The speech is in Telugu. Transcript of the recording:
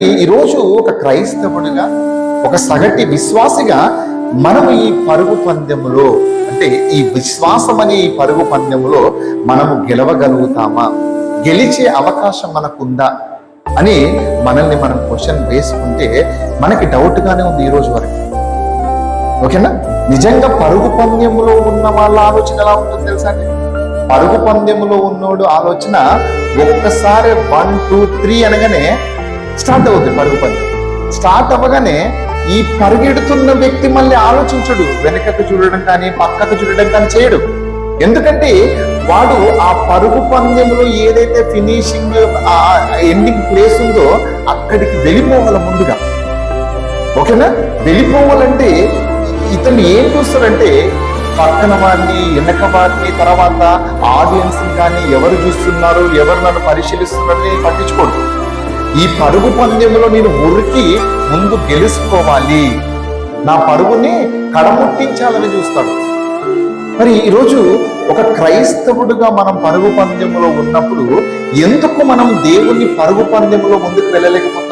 ఈరోజు ఒక క్రైస్తవుడిగా, ఒక సగటి విశ్వాసిగా మనం ఈ పరుగు పందెములో, అంటే ఈ విశ్వాసం అనే ఈ పరుగు పందెములో మనము గెలవగలుగుతామా, గెలిచే అవకాశం మనకుందా అని మనల్ని మనం క్వశ్చన్ వేసుకుంటే మనకి డౌట్గానే ఉంది ఈ రోజు వరకు. ఓకేనా? నిజంగా పరుగు పందెములో ఉన్న వాళ్ళ ఆలోచన ఎలా ఉంటుంది తెలుసా అండి? పరుగు పందెములో ఉన్నోడు ఆలోచన ఒక్కసారి 1 2 3 అనగానే స్టార్ట్ అవుతుంది. పరుగు పందెం స్టార్ట్ అవ్వగానే ఈ పరిగెడుతున్న వ్యక్తి మళ్ళీ ఆలోచించడు, వెనకకు చూడడం కానీ పక్కకు చూడడం కానీ చేయడు. ఎందుకంటే వాడు ఆ పరుగు పందెంలో ఏదైతే ఫినిషింగ్ ఎండింగ్ ప్లేస్ ఉందో అక్కడికి వెళ్ళిపోవాలి ముందుగా. ఓకేనా? వెళ్ళిపోవాలంటే ఇతను ఏం చూస్తాడంటే పక్కన వారిని, వెనక వారిని, తర్వాత ఆడియన్స్ కానీ ఎవరు చూస్తున్నారు, ఎవరు నన్ను పరిశీలిస్తున్నారని పట్టించుకోడు. ఈ పరుగు పందెంలో నేను ఉరికి ముందు గెలుచుకోవాలి, నా పరుగుని కడముట్టించాలని చూస్తాడు. మరి ఈరోజు ఒక క్రైస్తవుడుగా మనం పరుగు పందెంలో ఉన్నప్పుడు ఎందుకు మనం దేవుని పరుగు పందెంలో ముందుకు వెళ్ళలేకపోతున్నాం?